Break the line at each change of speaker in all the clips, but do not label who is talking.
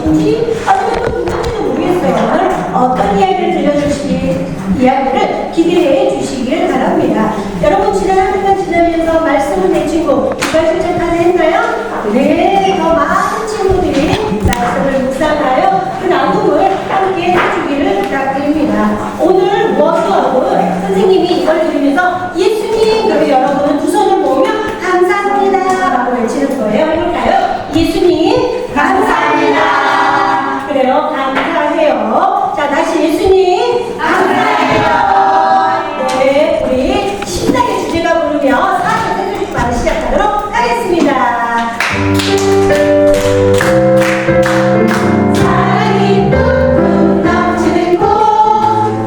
분인지 아니면 또 누군지도 모르겠어요. 오늘 어떤 이야기를 들려주실 이야기를 기대해 주시길 바랍니다. 여러분 지난 한 주간 지나면서 말씀을 내 친구 이발 실천까지 했나요? 네, 더 많은 친구들이 말씀을 묵상하여 그 나눔을 함께 해주기를 부탁드립니다. 오늘 무엇을 하고 선생님이 이걸 들으면서 예수님, 그리고 여러분은 두 손을 모으며 감사합니다 라고 외치는 거예요. 해볼까요? 예수님 감사합니다. 그래요, 감사해요. 자, 다시 예수님 감사해요. 네, 우리 신나게 주제가 부르며 사전 세주식 말을 시작하도록 하겠습니다. 사랑이 뿜뿜 넘치는 곳,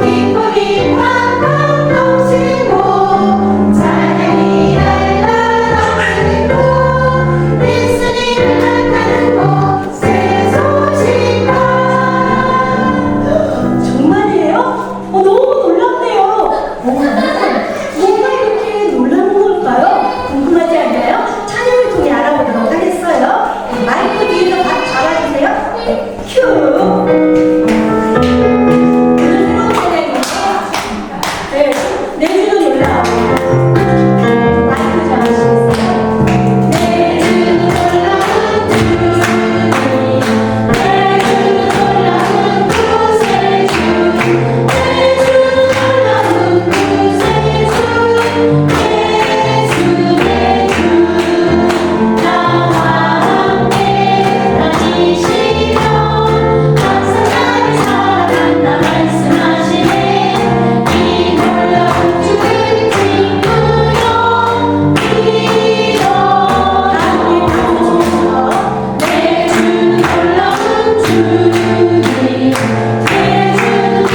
기쁨이 팡팡 넘치는 곳, 찬양이 날라 넘치는 곳, 예수님을 나타내는 곳, 새 소식과. 정말이에요? 너무 놀랍네요. 뭔가 이렇게 놀라는 걸까요? 궁금하지 않나요? 찬양을 통해 알아보도록 하겠어요. 마이크 뒤에서 밥 잡아주세요. 네, 큐! 오늘 새로운 찬양이에요. 네, 내주는 놀라워. 마이크 잡아주시겠어요? 내주는 놀라운 주님, 내주는 놀라운 구세주, 내주는 놀라운 구세주, 예수 내 주, 나와 함께 다니시며 항상 나를 사랑한다 말씀하시네. 이 놀라운 주를 친구로 믿어. 내 주는 놀라운 주님, 내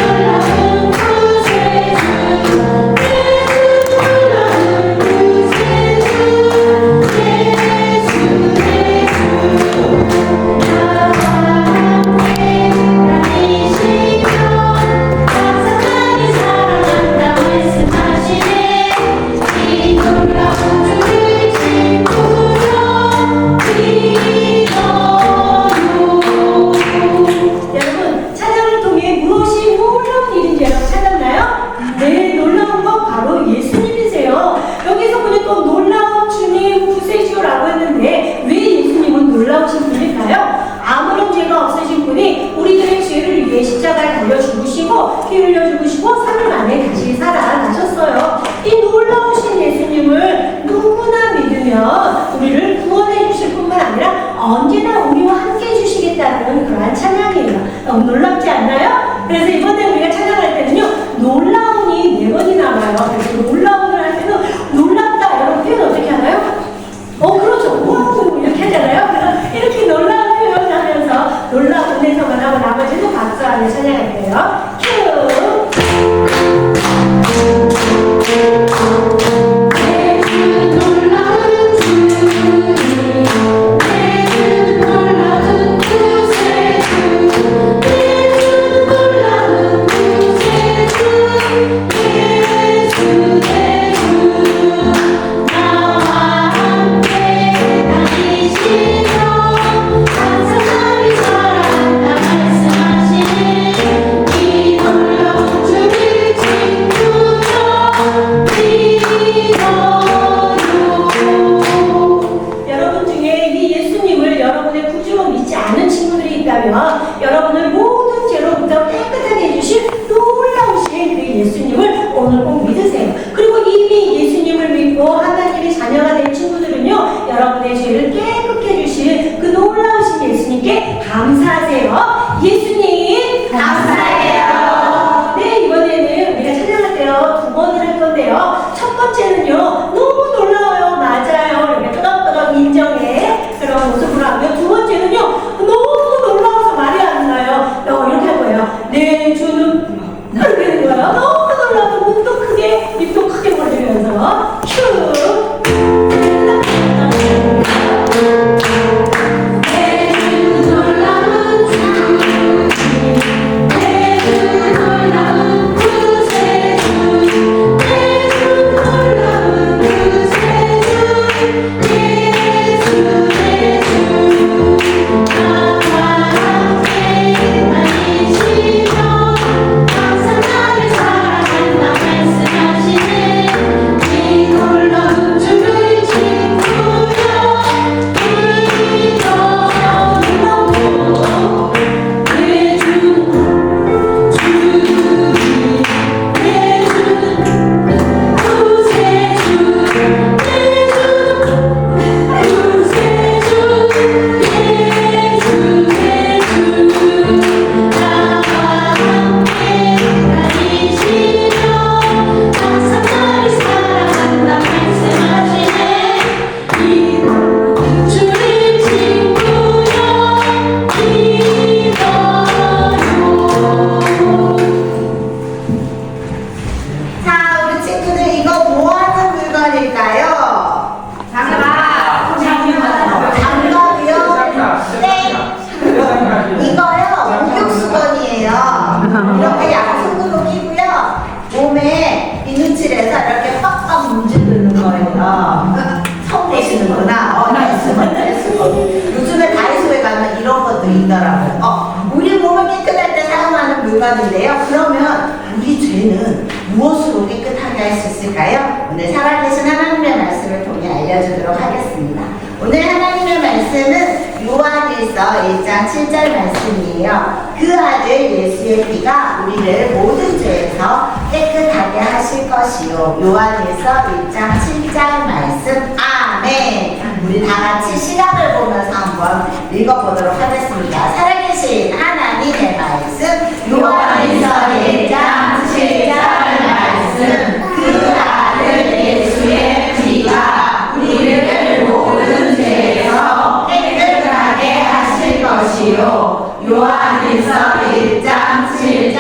주는 놀라운 구세주, 내 주는 놀라운 구세주, 예수 내 주, 나와 함께 다니시며 항상 나를 사랑한다 말씀하시네. 이 놀라운 주를 친구로 믿어요. 여러분, 찬양을 통해 무엇이 놀라운 일인지 여러분 찾았나요? 네, 놀라운 건 바로 예수님이세요. 여기서 보니 또 놀라운 주님 구세주라고 했는데 왜 예수님은 놀라우신 분일까요? 아무런 죄가 없으신 분이 우리들의 죄를 위해 십자가에 달려 죽으시고 피 흘려 죽으시고 3일 만에 다시 살아나셨어요. 이 놀라우신 예수님을 누구나 믿으면 우리를 구원해 주실 뿐만 아니라 언제나 우리와 함께 해주시겠다는 그러한 찬양이에요. 너무 놀랍지 않나요? 그래서 이번에 우리가 찬양할 때는요, 놀라운이 4번이 나와요. 그래서 놀라운을 할 때는 놀랍다, 여러분 표현 어떻게 하나요? 그렇죠. 와우, 이렇게 하잖아요. 그래서 이렇게 놀라운 표현을 하면서 놀라운 해석을 하고 나머지는 박수하며 찬양할게요. 큐! 내 주 놀라운 주님, 내 주 놀라운 구세주, 내 주 놀라운 구세주, 예수 내 주, 나와 함께 다니시며 항상 나를 사랑한다 말씀하시네. 이 놀라운 주를 친구로 믿어요. 여러분 중에 이 예수님을 여러분의 구주로 믿지 않은 친구들이 있다면 여러분을 모든 죄로부터 깨끗하게 해주실 놀라우신 그 예수님을 오늘 꼭 믿으세요. 그리고 이미 예수님을 믿고 하나님의 자녀가 된 친구들은요, 여러분의 죄를 깨끗게 해주실 그 놀라우신 예수님께 감사하세요. 예수님 감사해요. 네, 이번에는 우리가 찬양할 때요 2번을 할 건데요, 첫 번째는요 너무 놀라워요, 맞아요, 이렇게 끄덕끄덕 인정해 그런 모습으로 하면, 두 번째는요 너무 놀라워서 말이 안 나요. 이렇게 할 거예요. 내 주는 이렇게 되는 거예요. 너무 놀라서 눈도 크게 입도 크게 벌리면서 큐. 내 주 놀라운 주님, 내 주 놀라운 구세주, 내 주
건데요. 그러면 우리 죄는 무엇으로 깨끗하게 할 수 있을까요? 오늘 살아계신 하나님의 말씀을 통해 알려주도록 하겠습니다. 오늘 하나님의 말씀은 요한일서 1장 7절 말씀이에요. 그 아들 예수의 피가 우리를 모든 죄에서 깨끗하게 하실 것이요. 요한일서 1장 7절 말씀. 아멘. 우리 다 같이 시각을 보면서 한번 읽어보도록 하겠습니다. 살아계신 하나님의 말씀. 요한일서 1장 7절 말씀. 그 아들 예수의 피가 우리를 모든 죄에서 깨끗하게 하실 것이요. 요한일서 1장 7절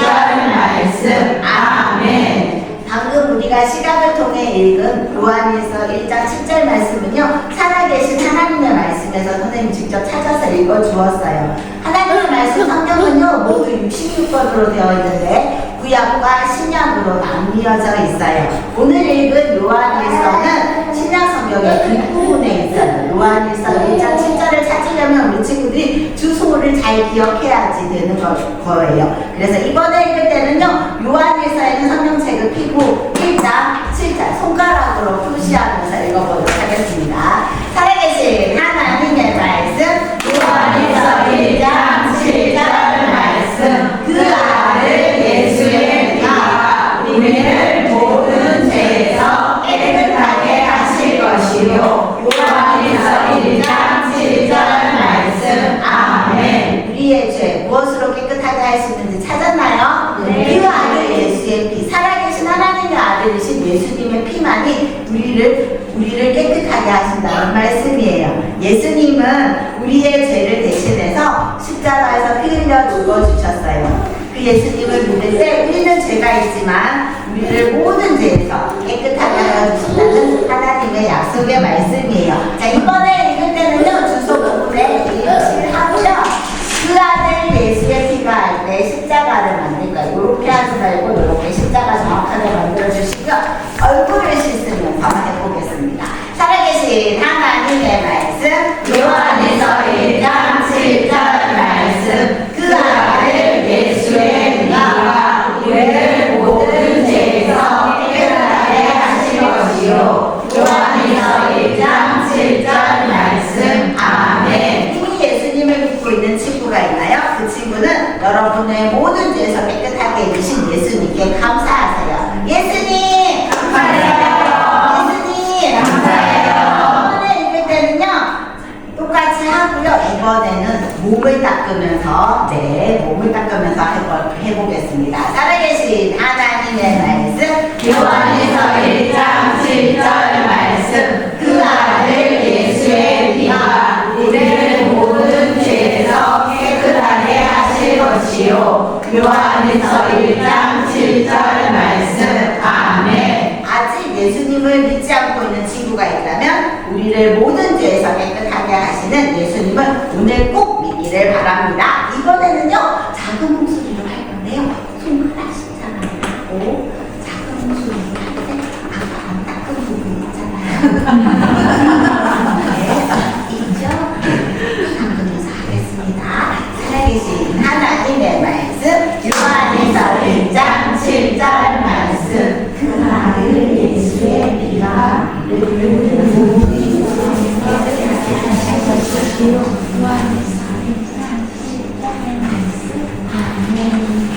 말씀. 아멘. 방금 우리가 시각을 통해 읽은 요한일서 1장 7절 말씀은요, 살아계신 하나님의 말씀에서 선생님이 직접 찾아서 읽어주었어요. 하나님의 말씀 성경은요, 모두 66권으로 되어 있는데 구약과 신약으로 나뉘어져 있어요. 오늘 읽은 요한일서는 신약 성경의 뒷부분에 있어요. 요한일서 1장 7절을 찾으려면 우리 친구들이 주소를 잘 기억해야지 되는 거예요. 그래서 이번에 읽을 때는요, 요한일서에는 성경책을 펴고 1장 7절 손가락으로 표시하면서 읽어보도록 하겠습니다. 살아계신 하나님의 말씀. 요한일서 1장 7절 말씀. 그 아들 예수의 피가 우리를 모든 죄에서 깨끗하게 하실 것이요. 요한일서 1장 7절 말씀. 아멘. 우리의 죄 무엇으로 깨끗하게 할 수 있는지 찾았나요? 네. 그 아들 예수의 피, 살아계신 하나님의 아들이신 예수님의 피만이 우리를 깨끗하게 하신다는 말씀이에요. 예수님은 우리의 죄를 대신해서 십자가에서 피 흘려 누워주셨어요. 그 예수님을 믿을 때 우리는 죄가 있지만 우리를 모든 죄에서 깨끗하게 하여 주신다는 하나님의 약속의 말씀이에요. 자, 이번에 읽을 때는요, 주소 부분에 일치를 하고요. 그 아들 예수의 피가 할 때 십자가를 만들 거예요. 이렇게 하지 말고 이렇게 십자가 정확하게 만들어주시고요. 얼굴을 씻으면서 해보겠습니다. 살아계신 하나님의 말씀. 요한일서 1장 7절 말씀. 그 아들 예수의 피가 우리를 모든 죄에서 깨끗하게 하실 것이요. 요한일서 1장 7절 말씀. 아멘. 이미 예수님을 믿고 있는 친구가 있나요? 그 친구는 여러분의 모든 죄에서 깨끗하게 해주신 예수님께 감사하세요. 예수님 감사해요. 예수님 감사해요. 이번에 읽을 때는요, 똑같이 하고요. 이번에는 몸을 닦으면서 몸을 닦으면서 해보겠습니다. 살아계신 하나님의 말씀. 요한일서 1장 7절 말씀. 그 아들 예수의 피가 우리를 모든 죄에서 깨끗하게 하실 것이요. 요한일서 1장 7절 말씀. 아멘. 아직 예수님을 믿지 않고 있는 친구가 있다면 우리를 모든 죄에서 깨끗하게 하시는 예수님을 오늘 꼭 믿기를 바랍니다. 이번에는요, 작은 목소리로 할 건데요, 손가락 씻잖아요. 오, 작은 목소리로 할 때 아까 안 닦은 부분 있잖아요. 네, 있죠? 닦으면서 하겠습니다. 살아계신 하나님의 말씀. 요한일서 1장 7절 말씀. 그 아들 예수의 피가 우리를 모든 죄에서 깨끗하게 하실 것이요. 요한일서 1장 7절 말씀. 아멘.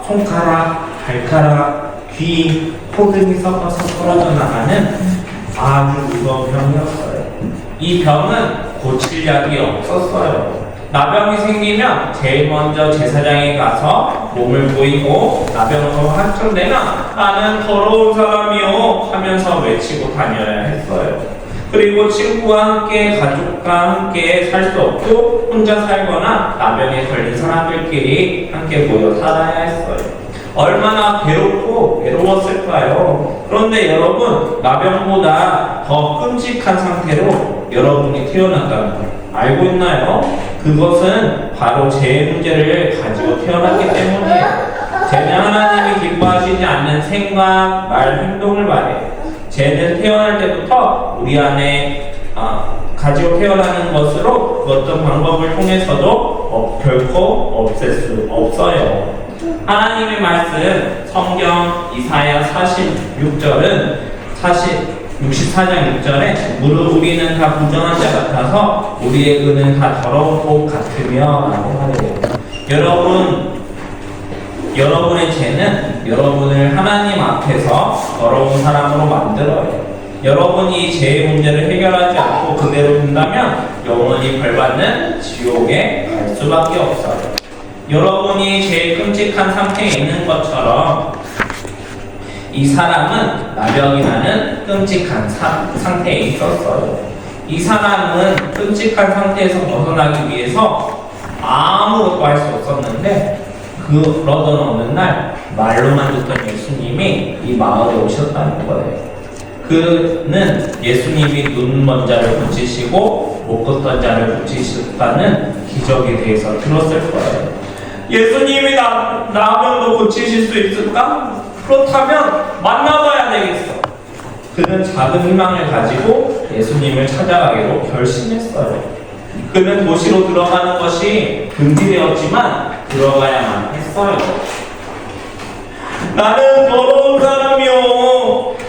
손가락, 발가락, 귀, 코 등이 섞어서 떨어져 나가는 아주 무서운 병이었어요. 이 병은 고칠 약이 없었어요. 나병이 생기면 제일 먼저 제사장에 가서 몸을 보이고 나병으로 확정되면 나는 더러운 사람이요 하면서 외치고 다녀야 했어요. 그리고 친구와 함께 가족과 함께 살 수 없고 혼자 살거나 나병에 걸린 사람들끼리 함께 모여 살아야 했어요. 얼마나 괴롭고 외로웠을까요? 그런데 여러분, 나병보다 더 끔찍한 상태로 여러분이 태어났다는 걸 알고 있나요? 그것은 바로 죄의 문제를 가지고 태어났기 때문이에요. 죄는 하나님이 기뻐하시지 않는 생각, 말, 행동을 말해요. 죄는 태어날 때부터 우리 안에 가지고 태어나는 것으로 그 어떤 방법을 통해서도 결코 없앨 수 없어요. 하나님의 말씀 성경 이사야 46절은 64장 6절에 무릇 우리는 다 부정한 자 같아서 우리의 은은 다 더러운 옷 같으며 라고 하네요. 여러분의 죄는 여러분을 하나님 앞에서 더러운 사람으로 만들어요. 여러분이 죄의 문제를 해결하지 않고 그대로 둔다면 영원히 벌받는 지옥에 갈 수밖에 없어요. 여러분이 제일 끔찍한 상태에 있는 것처럼 이 사람은 나병이 나는 끔찍한 상태에 있었어요. 이 사람은 끔찍한 상태에서 벗어나기 위해서 아무것도 할 수 없었는데 그러던 어느 날 말로만 듣던 예수님이 이 마을에 오셨다는 거예요. 그는 예수님이 눈 먼 자를 고치시고 못 걷던 자를 고치셨다는 기적에 대해서 들었을 거예요. 예수님이 나병도 고치실 수 있을까? 그렇다면 만나봐야 되겠어. 그는 작은 희망을 가지고 예수님을 찾아가기로 결심했어요. 그는 도시로 들어가는 것이 금지되었지만 들어가야만 했어요. 나는 더러운 사람이요,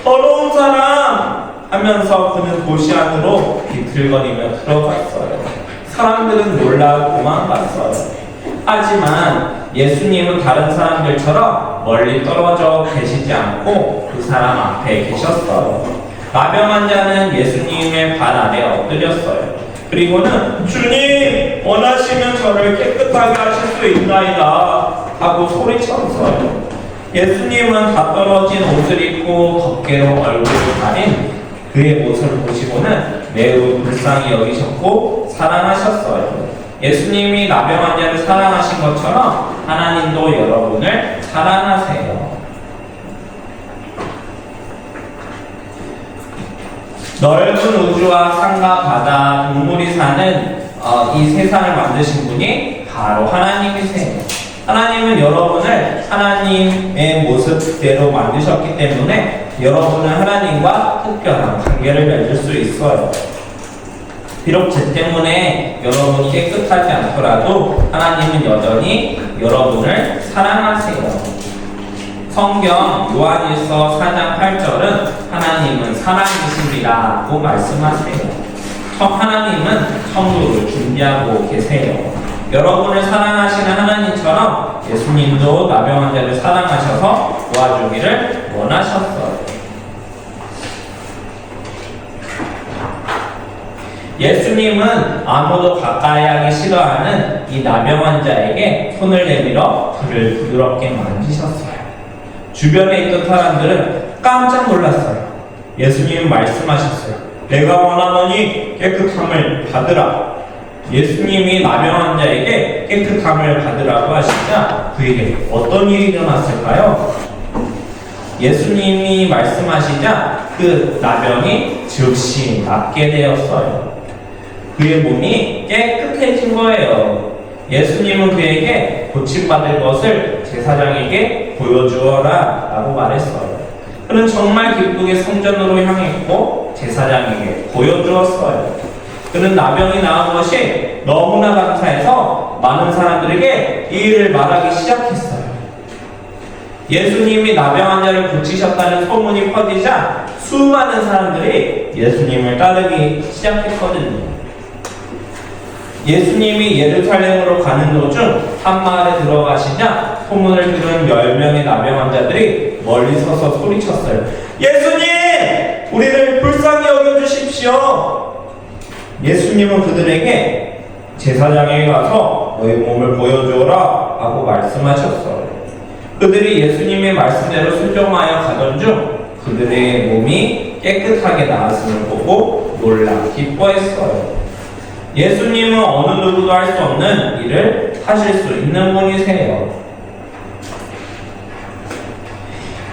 더러운 사람 하면서 그는 도시 안으로 비틀거리며 들어갔어요. 사람들은 놀라 도망갔어요. 하지만 예수님은 다른 사람들처럼 멀리 떨어져 계시지 않고 그 사람 앞에 계셨어요. 나병 환자는 예수님의 발 아래 엎드렸어요. 그리고는 주님 원하시면 저를 깨끗하게 하실 수 있나이다 하고 소리쳤어요. 예수님은 다 떨어진 옷을 입고 덮개로 얼굴을 가린 그의 모습을 보시고는 매우 불쌍히 여기셨고 사랑하셨어요. 예수님이 나병 환자를 사랑하신 것처럼 하나님도 여러분을 사랑하세요. 넓은 우주와 산과 바다, 동물이 사는 이 세상을 만드신 분이 바로 하나님이세요. 하나님은 여러분을 하나님의 모습대로 만드셨기 때문에 여러분은 하나님과 특별한 관계를 맺을 수 있어요. 비록 죄 때문에 여러분이 깨끗하지 않더라도 하나님은 여전히 여러분을 사랑하세요. 성경 요한일서 4장 8절은 하나님은 사랑이십니다 라고 말씀하세요. 하나님은 천국을 준비하고 계세요. 여러분을 사랑하시는 하나님처럼 예수님도 나병 환자를 사랑하셔서 도와주기를 원하셨어요. 예수님은 아무도 가까이 하기 싫어하는 이 나병 환자에게 손을 내밀어 그를 부드럽게 만지셨어요. 주변에 있던 사람들은 깜짝 놀랐어요. 예수님은 말씀하셨어요. 내가 원하노니 깨끗함을 받으라. 예수님이 나병 환자에게 깨끗함을 받으라고 하시자 그에게 어떤 일이 일어났을까요? 예수님이 말씀하시자 그 나병이 즉시 낫게 되었어요. 그의 몸이 깨끗해진 거예요. 예수님은 그에게 고침받을 것을 제사장에게 보여주어라 라고 말했어요. 그는 정말 기쁘게 성전으로 향했고 제사장에게 보여주었어요. 그는 나병이 나은 것이 너무나 감사해서 많은 사람들에게 이 일을 말하기 시작했어요. 예수님이 나병 환자를 고치셨다는 소문이 퍼지자 수많은 사람들이 예수님을 따르기 시작했거든요. 예수님이 예루살렘으로 가는 도중 한 마을에 들어가시자 소문을 들은 10명의 나병 환자들이 멀리 서서 소리쳤어요. 예수님! 우리를 불쌍히 여겨주십시오! 예수님은 그들에게 제사장에게 가서 너희 몸을 보여주어라 하고 말씀하셨어요. 그들이 예수님의 말씀대로 순종하여 가던 중 그들의 몸이 깨끗하게 나았음을 보고 놀라 기뻐했어요. 예수님은 어느 누구도 할 수 없는 일을 하실 수 있는 분이세요.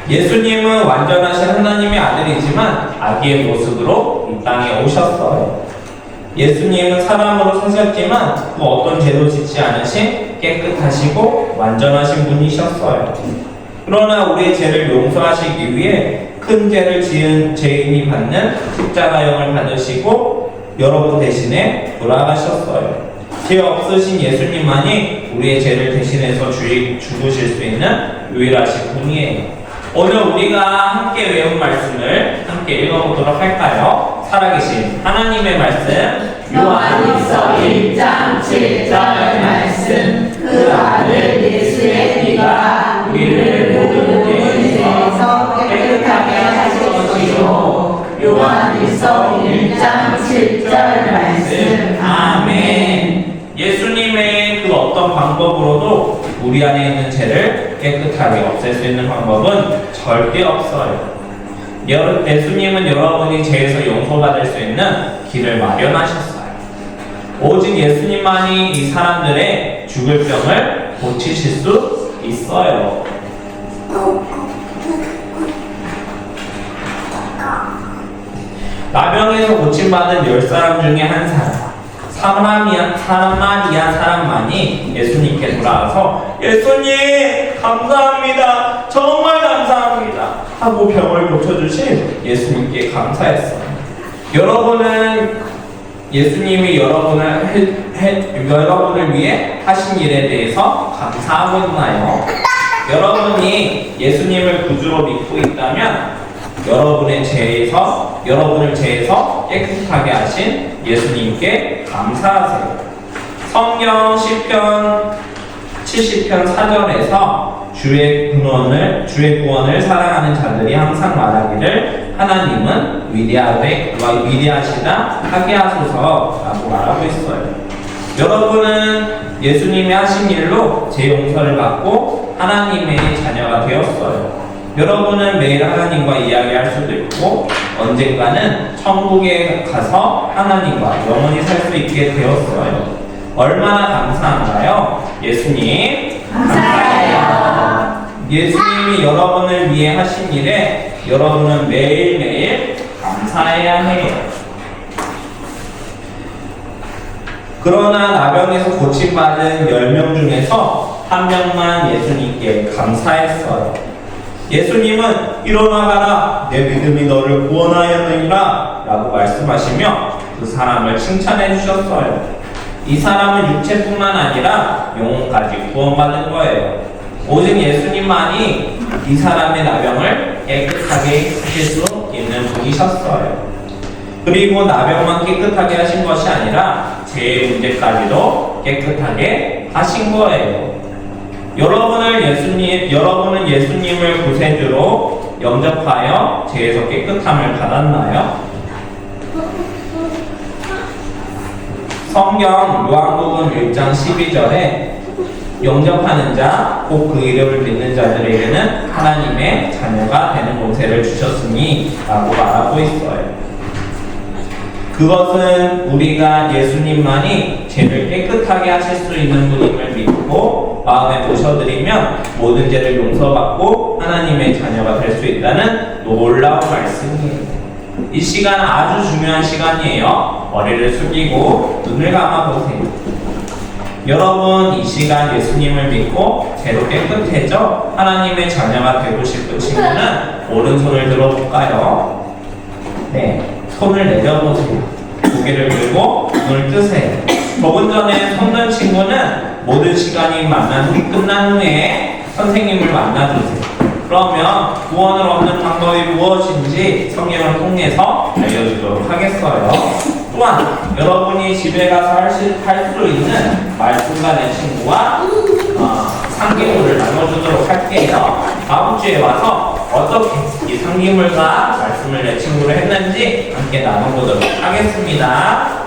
예수님은 완전하신 하나님의 아들이지만 아기의 모습으로 이 땅에 오셨어요. 예수님은 사람으로 사셨지만 그 어떤 죄도 짓지 않으신 깨끗하시고 완전하신 분이셨어요. 그러나 우리의 죄를 용서하시기 위해 큰 죄를 지은 죄인이 받는 십자가형을 받으시고 여러분 대신에 돌아가셨어요. 죄 없으신 예수님만이 우리의 죄를 대신해서 죽으실 수 있는 유일하신 분이에요. 오늘 우리가 함께 외운 말씀을 함께 읽어보도록 할까요? 살아계신 하나님의 말씀
요한일서 1장 7절 말씀. 그 아들 예수의 피가 우리를 모든 죄에서 깨끗하게 하실 것이요. 요한일서 1장 7절 말씀.
아멘. 예수님의 그 어떤 방법으로도 우리 안에 있는 죄를 깨끗하게 없앨 수 있는 방법은 절대 없어요. 예수님은 여러분이 죄에서 용서받을 수 있는 길을 마련하셨어요. 오직 예수님만이 이 사람들의 죽을 병을 고치실 수 있어요. 나병에서 고침받은 10사람 중에 한 사람, 사마리아 사람만이 예수님께 돌아와서 예수님 감사합니다, 정말 감사합니다 하고 병을 고쳐주신 예수님께 감사했어요. 여러분은 예수님이 여러분을 위해 하신 일에 대해서 감사하고 있나요? 여러분이 예수님을 구주로 믿고 있다면 여러분을 죄에서 깨끗하게 하신 예수님께 감사하세요. 성경 시편 70편 4절에서 주의 구원을 사랑하는 자들이 항상 말하기를 하나님은 위대하시다 하게 하소서라고 말하고 있어요. 여러분은 예수님이 하신 일로 죄 용서를 받고 하나님의 자녀가 되었어요. 여러분은 매일 하나님과 이야기할 수도 있고 언젠가는 천국에 가서 하나님과 영원히 살 수 있게 되었어요. 얼마나 감사한가요? 예수님
감사해요.
예수님이 여러분을 위해 하신 일에 여러분은 매일매일 감사해야 해요. 그러나 나병에서 고침받은 10명 중에서 한 명만 예수님께 감사했어요. 예수님은 일어나가라, 내 믿음이 너를 구원하였느니라 라고 말씀하시며 그 사람을 칭찬해 주셨어요. 이 사람은 육체뿐만 아니라 영혼까지 구원받은 거예요. 오직 예수님만이 이 사람의 나병을 깨끗하게 하실 수 있는 분이셨어요. 그리고 나병만 깨끗하게 하신 것이 아니라 죄의 문제까지도 깨끗하게 하신 거예요. 여러분은 예수님을 구세주로 영접하여 죄에서 깨끗함을 받았나요? 성경 요한복음 1장 12절에 영접하는 자, 곧 그 이름을 믿는 자들에게는 하나님의 자녀가 되는 권세를 주셨으니 라고 말하고 있어요. 그것은 우리가 예수님만이 죄를 깨끗하게 하실 수 있는 분임을 믿고 마음에 모셔드리면 모든 죄를 용서받고 하나님의 자녀가 될 수 있다는 놀라운 말씀이에요. 이 시간 아주 중요한 시간이에요. 머리를 숙이고 눈을 감아보세요. 여러분, 이 시간 예수님을 믿고 죄로 깨끗해져 하나님의 자녀가 되고 싶은 친구는 오른손을 들어볼까요? 네, 손을 내려보세요. 고개를 들고 눈을 뜨세요. 조금 전에 손든 친구는 모든 시간이 끝난 후에 선생님을 만나주세요. 그러면 구원을 얻는 방법이 무엇인지 성경을 통해서 알려주도록 하겠어요. 또한 여러분이 집에 가서 할 수 있는 말씀과 내 친구와 상기물을 나눠주도록 할게요. 다음 주에 와서 어떻게 이 상기물과 말씀을 내 친구로 했는지 함께 나눠보도록 하겠습니다.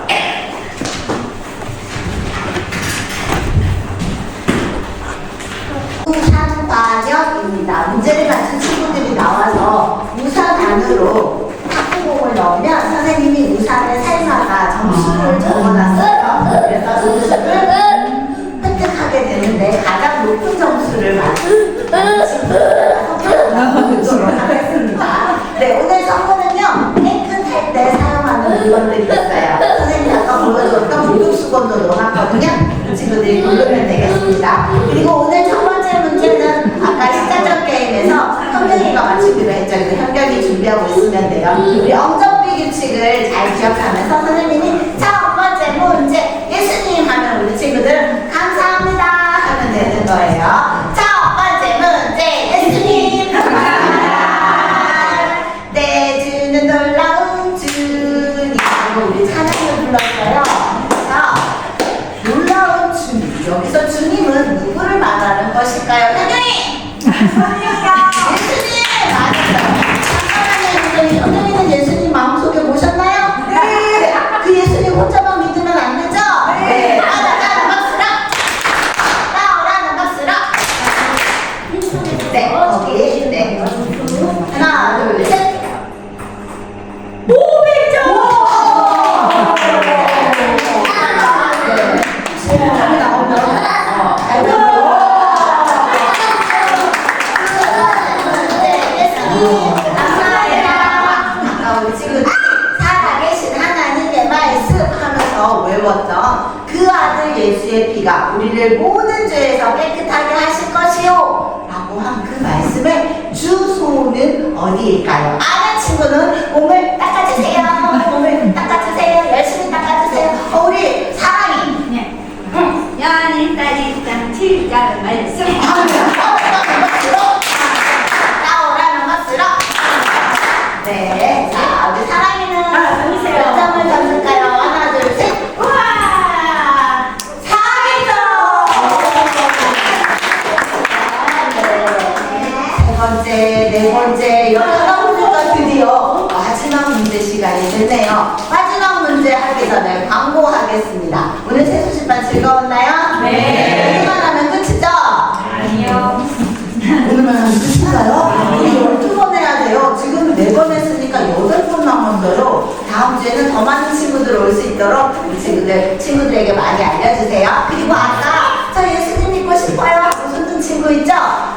우산과정입니다. 문제를 맞춘 친구들이 나와서 우산 안으로 탁구공을 넣으면 선생님이 우산을 삶아가 점수를 적어놨어요. 그래서 점수를 획득하게 되는데 가장 높은 점수를 맞춘 친구가 선물을 하겠습니다. 네, 오늘 선물은요, 깨끗할 때 사용하는 물건들이 있어요. 선생님이 아까 보여줬던 목욕수건도 넣어놨거든요. 그 친구들이 고르면 되겠습니다. 그리고 오늘 첫 번째 문제는 아까 시작전 게임에서 현경이가 맞추기로 했죠. 그래서 현경이 준비하고 있으면 돼요. 우리 영접비 모의 규칙을 잘 기억하면서 선생님이 첫 번째 문제 예수님 하면 우리 친구들은 감사합니다 하면 되는 거예요. 첫 번째 문제 예수님 감사합니다. 내주는 놀라운 주님 하고 우리 찬양을 불렀어요. 자, 놀라운 주님. 여기서 주님은 누구를 말하는 것일까요? 선생님! 예수님! 맞아요. 잠깐만요, 선생님은 예수님 마음속에 모셨나요? 네. 그 예수님 혼자만 믿으면 안 되죠? 네. 나오라는 박수라! 나오라는 박수라! 네, 거기. 네. 하나, 둘, 셋.
500점!
네. 나오면, 아까 우리 지금 살아계신 하나님의 말씀 하면서 외웠던 그 아들 예수의 피가 우리를 모든 죄에서 깨끗하게 하실 것이요 라고 한 그 말씀의 주소는 어디일까요? 아는 친구는 몸을 닦아주세요. 몸을 닦아주세요. 열심히 닦아주세요. 우리 사랑이
요한 1장 7절 말씀.
나오라는 것으로. 네, 자 우리 사랑이는 몇 점을 잡을까요? 하나, 둘, 셋.
우와!
4점. 세 번째, 네 번째, 여섯 문제가 드디어 마지막 문제 시간이 됐네요. 마지막 문제 하기 전에 광고하겠습니다. 오늘 세수집반 즐거웠나요?
네.
오늘만 하면 끝이죠?
아니요.
오늘만 하면 끝인가요? 우리 12번 해야 돼요. 지금 4번 했으니까 8번 남았어요. 다음 주에는 더 많은 친구들 올 수 있도록 우리 친구들에게 많이 알려주세요. 그리고 아까 저 예수님 믿고 싶어요 하고 손든 친구 있죠?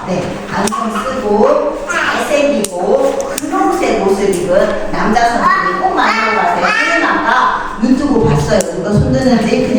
네, 안경 쓰고 잘생기고 분홍색 옷을 입은 남자 선생님 꼭 만나러 가세요. 저는 아까 눈 뜨고 봤어요. 누가 손드는지.